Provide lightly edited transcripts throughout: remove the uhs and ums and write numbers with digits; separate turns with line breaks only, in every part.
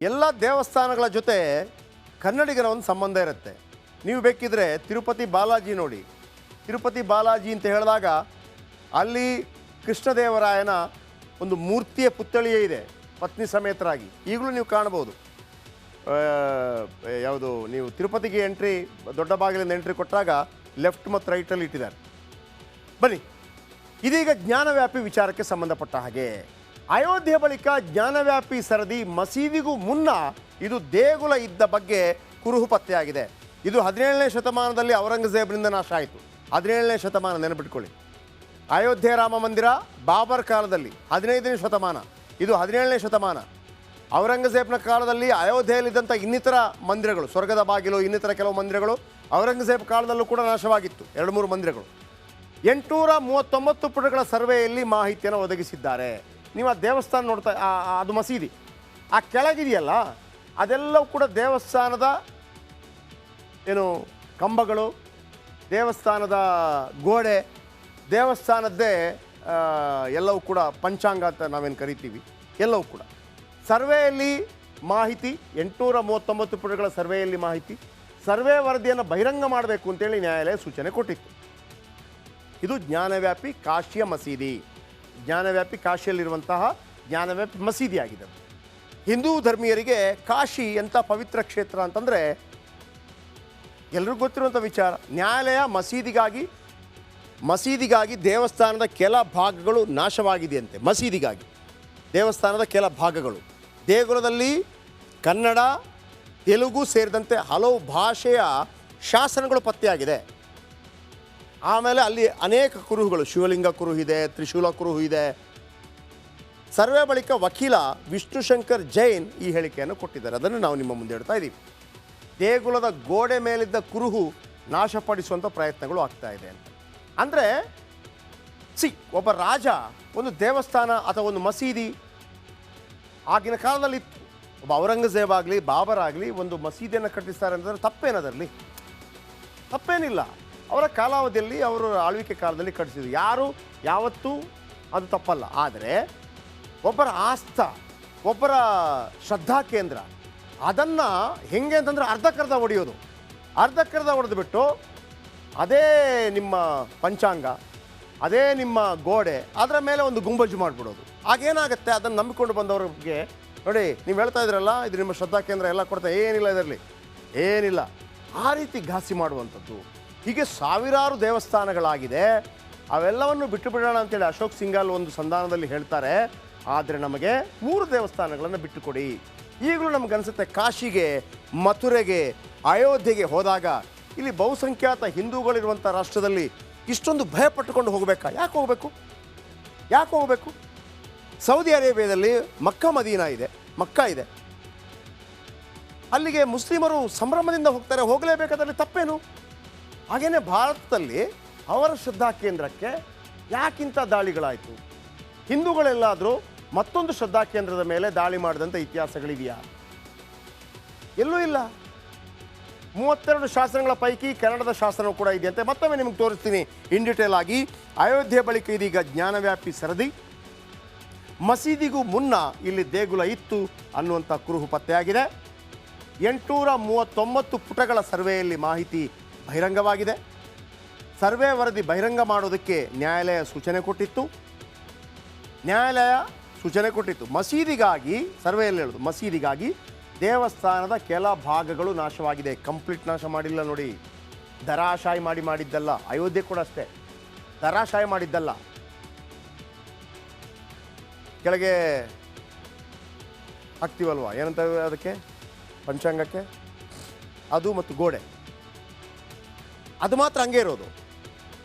ಎಲ್ಲ ದೇವಸ್ಥಾನಗಳ ಜೊತೆ ಕನ್ನಡಿಗರ ಒಂದು ಸಂಬಂಧ ಇರುತ್ತೆ. ನೀವು ಬೇಕಿದ್ರೆ ತಿರುಪತಿ ಬಾಲಾಜಿ ನೋಡಿ. ತಿರುಪತಿ ಬಾಲಾಜಿ ಅಂತ ಹೇಳಿದಾಗ ಅಲ್ಲಿ ಕೃಷ್ಣದೇವರಾಯನ ಒಂದು ಮೂರ್ತಿಯ ಪುತ್ಥಳಿಯೇ ಇದೆ, ಪತ್ನಿ ಸಮೇತರಾಗಿ. ಈಗಲೂ ನೀವು ಕಾಣಬಹುದು. ಯಾವುದು ನೀವು ತಿರುಪತಿಗೆ ಎಂಟ್ರಿ, ದೊಡ್ಡ ಬಾಗಿಲಿಂದ ಎಂಟ್ರಿ ಕೊಟ್ಟಾಗ ಲೆಫ್ಟ್ ಮತ್ತು ರೈಟಲ್ಲಿ ಇಟ್ಟಿದ್ದಾರೆ. ಬನ್ನಿ, ಇದೀಗ ಜ್ಞಾನವ್ಯಾಪಿ ವಿಚಾರಕ್ಕೆ ಸಂಬಂಧಪಟ್ಟ ಹಾಗೆ ಅಯೋಧ್ಯೆ ಬಳಿಕ ಜ್ಞಾನವ್ಯಾಪಿ ಸರದಿ ಮಸೀದಿಗೂ ಮುನ್ನ ಇದು ದೇಗುಲ ಇದ್ದ ಬಗ್ಗೆ ಕುರುಹು ಪತ್ತೆಯಾಗಿದೆ. ಇದು 17ನೇ ಶತಮಾನದಲ್ಲಿ ಔರಂಗಜೇಬನಿಂದ ನಾಶ ಆಯಿತು. 17ನೇ ಶತಮಾನ ನೆನಪಿಟ್ಕೊಳ್ಳಿ. ಅಯೋಧ್ಯೆ ರಾಮ ಮಂದಿರ ಬಾಬರ್ ಕಾಲದಲ್ಲಿ 15ನೇ ಶತಮಾನ, ಇದು 17ನೇ ಶತಮಾನ. ಔರಂಗಜೇಬನ ಕಾಲದಲ್ಲಿ ಅಯೋಧ್ಯೆಯಲ್ಲಿದ್ದಂಥ ಇನ್ನಿತರ ಮಂದಿರಗಳು, ಸ್ವರ್ಗದ ಬಾಗಿಲು, ಇನ್ನಿತರ ಕೆಲವು ಮಂದಿರಗಳು ಔರಂಗಜೇಬ್ ಕಾಲದಲ್ಲೂ ಕೂಡ ನಾಶವಾಗಿತ್ತು. 2-3 ಮಂದಿರಗಳು. 839 ಪುಟಗಳ ಸರ್ವೆಯಲ್ಲಿ ಮಾಹಿತಿಯನ್ನು ಒದಗಿಸಿದ್ದಾರೆ. ನೀವು ಆ ದೇವಸ್ಥಾನ ನೋಡ್ತಾ, ಅದು ಮಸೀದಿ, ಆ ಕೆಳಗಿದೆಯಲ್ಲ ಅದೆಲ್ಲವೂ ಕೂಡ ದೇವಸ್ಥಾನದ ಏನು ಕಂಬಗಳು, ದೇವಸ್ಥಾನದ ಗೋಡೆ, ದೇವಸ್ಥಾನದ್ದೇ ಎಲ್ಲವೂ ಕೂಡ ಪಂಚಾಂಗ ಅಂತ ನಾವೇನು ಕರಿತೀವಿ, ಎಲ್ಲವೂ ಕೂಡ ಸರ್ವೆಯಲ್ಲಿ ಮಾಹಿತಿ. 839 ಪುಟಗಳ ಸರ್ವೆಯಲ್ಲಿ ಮಾಹಿತಿ. ಸರ್ವೆ ವರದಿಯನ್ನು ಬಹಿರಂಗ ಮಾಡಬೇಕು ಅಂತೇಳಿ ನ್ಯಾಯಾಲಯ ಸೂಚನೆ ಕೊಟ್ಟಿತ್ತು. ಇದು ಜ್ಞಾನವ್ಯಾಪಿ ಕಾಶಿಯ ಮಸೀದಿ, ಜ್ಞಾನವ್ಯಾಪಿ ಕಾಶಿಯಲ್ಲಿರುವಂತಹ ಜ್ಞಾನವ್ಯಾಪಿ ಮಸೀದಿ ಆಗಿದೆ. ಹಿಂದೂ ಧರ್ಮೀಯರಿಗೆ ಕಾಶಿ ಎಂಥ ಪವಿತ್ರ ಕ್ಷೇತ್ರ ಅಂತಂದರೆ ಎಲ್ರಿಗೂ ಗೊತ್ತಿರುವಂಥ ವಿಚಾರ. ನ್ಯಾಯಾಲಯ ಮಸೀದಿಗಾಗಿ ದೇವಸ್ಥಾನದ ಕೆಲ ಭಾಗಗಳು ನಾಶವಾಗಿದೆಯಂತೆ. ಮಸೀದಿಗಾಗಿ ದೇವಸ್ಥಾನದ ಕೆಲ ಭಾಗಗಳು, ದೇಗುಲದಲ್ಲಿ ಕನ್ನಡ, ತೆಲುಗು ಸೇರಿದಂತೆ ಹಲವು ಭಾಷೆಯ ಶಾಸನಗಳು ಪತ್ತೆಯಾಗಿದೆ. ಆಮೇಲೆ ಅಲ್ಲಿ ಅನೇಕ ಕುರುಹುಗಳು, ಶಿವಲಿಂಗ ಕುರುಹು ಇದೆ, ತ್ರಿಶೂಲ ಕುರುಹು ಇದೆ. ಸರ್ವೆ ಬಳಿಕ ವಕೀಲ ವಿಷ್ಣುಶಂಕರ್ ಜೈನ್ ಈ ಹೇಳಿಕೆಯನ್ನು ಕೊಟ್ಟಿದ್ದಾರೆ. ಅದನ್ನು ನಾವು ನಿಮ್ಮ ಮುಂದೆ ಇಡ್ತಾ ಇದ್ದೀವಿ. ದೇಗುಲದ ಗೋಡೆ ಮೇಲಿದ್ದ ಕುರುಹು ನಾಶಪಡಿಸುವಂಥ ಪ್ರಯತ್ನಗಳು ಆಗ್ತಾ ಇದೆ ಅಂತ. ಅಂದರೆ ಒಬ್ಬ ರಾಜ ಒಂದು ದೇವಸ್ಥಾನ ಅಥವಾ ಒಂದು ಮಸೀದಿ ಆಗಿನ ಕಾಲದಲ್ಲಿ ಇತ್ತು. ಒಬ್ಬ ಔರಂಗಜೇಬ್ ಆಗಲಿ, ಬಾಬರ್ ಆಗಲಿ ಒಂದು ಮಸೀದಿಯನ್ನು ಕಟ್ಟಿಸ್ತಾರೆ ಅಂತಂದರೆ ತಪ್ಪೇನದರಲ್ಲಿ? ತಪ್ಪೇನಿಲ್ಲ. ಅವರ ಕಾಲಾವಧಿಯಲ್ಲಿ, ಅವರ ಆಳ್ವಿಕೆ ಕಾಲದಲ್ಲಿ ಕಟ್ಟಿಸಿದ್ರು. ಯಾರು ಯಾವತ್ತೂ ಅದು ತಪ್ಪಲ್ಲ. ಆದರೆ ಒಬ್ಬರ ಆಸ್ಥ, ಒಬ್ಬರ ಶ್ರದ್ಧಾ ಕೇಂದ್ರ, ಅದನ್ನು ಹೆಂಗೆ ಅಂತಂದರೆ ಅರ್ಧಕ್ಕರ್ಧ ಹೊಡೆಯೋದು. ಅರ್ಧಕ್ಕರ್ಧ ಹೊಡೆದುಬಿಟ್ಟು ಅದೇ ನಿಮ್ಮ ಪಂಚಾಂಗ, ಅದೇ ನಿಮ್ಮ ಗೋಡೆ, ಅದರ ಮೇಲೆ ಒಂದು ಗುಂಬಜು ಮಾಡಿಬಿಡೋದು. ಆಗೇನಾಗುತ್ತೆ, ಅದನ್ನು ನಂಬಿಕೊಂಡು ಬಂದವ್ರಿಗೆ ನೋಡಿ, ನೀವು ಹೇಳ್ತಾ ಇದ್ರಲ್ಲ ಇದು ನಿಮ್ಮ ಶ್ರದ್ಧಾ ಕೇಂದ್ರ ಎಲ್ಲ ಕೊಡ್ತಾ, ಏನಿಲ್ಲ ಇದರಲ್ಲಿ, ಏನಿಲ್ಲ. ಆ ರೀತಿ ಘಾಸಿ ಮಾಡುವಂಥದ್ದು. ಹೀಗೆ ಸಾವಿರಾರು ದೇವಸ್ಥಾನಗಳಾಗಿದೆ. ಅವೆಲ್ಲವನ್ನು ಬಿಟ್ಟು ಬಿಡೋಣ ಅಂತೇಳಿ ಅಶೋಕ್ ಸಿಂಘಾಲ್ ಒಂದು ಸಂಧಾನದಲ್ಲಿ ಹೇಳ್ತಾರೆ. ಆದರೆ ನಮಗೆ 3 ದೇವಸ್ಥಾನಗಳನ್ನು ಬಿಟ್ಟು ಕೊಡಿ. ಈಗಲೂ ನಮಗನ್ಸುತ್ತೆ ಕಾಶಿಗೆ, ಮಥುರೆಗೆ, ಅಯೋಧ್ಯೆಗೆ ಹೋದಾಗ ಇಲ್ಲಿ ಬಹುಸಂಖ್ಯಾತ ಹಿಂದೂಗಳಿರುವಂಥ ರಾಷ್ಟ್ರದಲ್ಲಿ ಇಷ್ಟೊಂದು ಭಯಪಟ್ಟುಕೊಂಡು ಹೋಗಬೇಕಾ? ಯಾಕೆ ಹೋಗಬೇಕು? ಸೌದಿ ಅರೇಬಿಯಾದಲ್ಲಿ ಮದೀನಾ ಇದೆ, ಮಕ್ಕಾ ಇದೆ. ಅಲ್ಲಿಗೆ ಮುಸ್ಲಿಮರು ಸಂಭ್ರಮದಿಂದ ಹೋಗ್ತಾರೆ, ಹೋಗಲೇಬೇಕಾದಲ್ಲಿ ತಪ್ಪೇನು? ಹಾಗೆಯೇ ಭಾರತದಲ್ಲಿ ಅವರ ಶ್ರದ್ಧಾ ಕೇಂದ್ರಕ್ಕೆ ಯಾಕಿಂಥ ದಾಳಿಗಳಾಯಿತು? ಹಿಂದೂಗಳೆಲ್ಲಾದರೂ ಮತ್ತೊಂದು ಶ್ರದ್ಧಾ ಕೇಂದ್ರದ ಮೇಲೆ ದಾಳಿ ಮಾಡಿದಂಥ ಇತಿಹಾಸಗಳಿದೆಯಾ? ಎಲ್ಲೂ ಇಲ್ಲ. 32 ಶಾಸನಗಳ ಪೈಕಿ ಕನ್ನಡದ ಶಾಸನವೂ ಕೂಡ ಇದೆಯಂತೆ. ಮತ್ತೊಮ್ಮೆ ನಿಮಗೆ ತೋರಿಸ್ತೀನಿ ಇನ್ ಡೀಟೇಲ್ ಆಗಿ. ಅಯೋಧ್ಯೆ ಬಳಿಕ ಇದೀಗ ಜ್ಞಾನವ್ಯಾಪಿ ಸರದಿ. ಮಸೀದಿಗೂ ಮುನ್ನ ಇಲ್ಲಿ ದೇಗುಲ ಇತ್ತು ಅನ್ನುವಂಥ ಕುರುಹು ಪತ್ತೆಯಾಗಿದೆ. 839 ಪುಟಗಳ ಸರ್ವೆಯಲ್ಲಿ ಮಾಹಿತಿ ಬಹಿರಂಗವಾಗಿದೆ. ಸರ್ವೆ ವರದಿ ಬಹಿರಂಗ ಮಾಡೋದಕ್ಕೆ ನ್ಯಾಯಾಲಯ ಸೂಚನೆ ಕೊಟ್ಟಿತ್ತು. ಮಸೀದಿಗಾಗಿ, ಸರ್ವೆಯಲ್ಲಿ ಹೇಳೋದು ಮಸೀದಿಗಾಗಿ ದೇವಸ್ಥಾನದ ಕೆಲ ಭಾಗಗಳು ನಾಶವಾಗಿದೆ. ಕಂಪ್ಲೀಟ್ ನಾಶ ಮಾಡಿಲ್ಲ ನೋಡಿ, ಧರಾಶಾಯಿ ಮಾಡಿದ್ದಲ್ಲ. ಅಯೋಧ್ಯೆ ಕೂಡ ಅಷ್ಟೇ, ಧರಾಶಾಯಿ ಮಾಡಿದ್ದಲ್ಲ. ಕೆಳಗೆ ಹಾಕ್ತೀವಲ್ವ, ಏನಂತ ಅದಕ್ಕೆ ಪಂಚಾಂಗಕ್ಕೆ, ಅದು ಮತ್ತು ಗೋಡೆ, ಅದು ಮಾತ್ರ ಹಂಗೆ ಇರೋದು.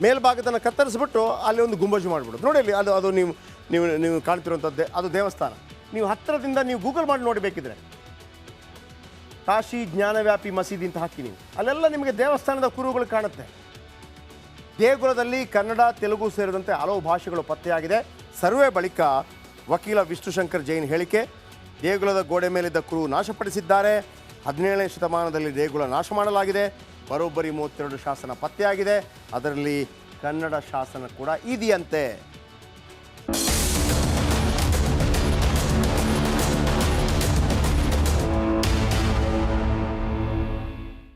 ಮೇಲ್ಭಾಗದನ್ನು ಕತ್ತರಿಸ್ಬಿಟ್ಟು ಅಲ್ಲಿ ಒಂದು ಗುಂಬಜು ಮಾಡಿಬಿಡೋದು. ನೋಡಿ ಅಲ್ಲಿ ಅದು ನೀವು ಕಾಣ್ತಿರುವಂಥದ್ದೇ ಅದು ದೇವಸ್ಥಾನ. ನೀವು ಹತ್ತಿರದಿಂದ ನೀವು ಗೂಗಲ್ ಮಾಡಿ ನೋಡಬೇಕಿದ್ರೆ ಕಾಶಿ ಜ್ಞಾನವ್ಯಾಪಿ ಮಸೀದಿ ಅಂತ ಹಾಕಿ ನೀವು, ಅಲ್ಲೆಲ್ಲ ನಿಮಗೆ ದೇವಸ್ಥಾನದ ಕುರುಹುಗಳು ಕಾಣುತ್ತೆ. ದೇಗುಲದಲ್ಲಿ ಕನ್ನಡ, ತೆಲುಗು ಸೇರಿದಂತೆ ಹಲವು ಭಾಷೆಗಳು ಪತ್ತೆಯಾಗಿದೆ. ಸರ್ವೆ ಬಳಿಕ ವಕೀಲ ವಿಷ್ಣುಶಂಕರ್ ಜೈನ್ ಹೇಳಿಕೆ. ದೇಗುಲದ ಗೋಡೆ ಮೇಲಿದ್ದ ಕುರುಹು ನಾಶಪಡಿಸಿದ್ದಾರೆ. 17ನೇ ಶತಮಾನದಲ್ಲಿ ದೇಗುಲ ನಾಶ ಮಾಡಲಾಗಿದೆ. ಬರೋಬ್ಬರಿ 32 ಶಾಸನ ಪತ್ತೆಯಾಗಿದೆ. ಅದರಲ್ಲಿ ಕನ್ನಡ ಶಾಸನ ಕೂಡ ಇದೆಯಂತೆ.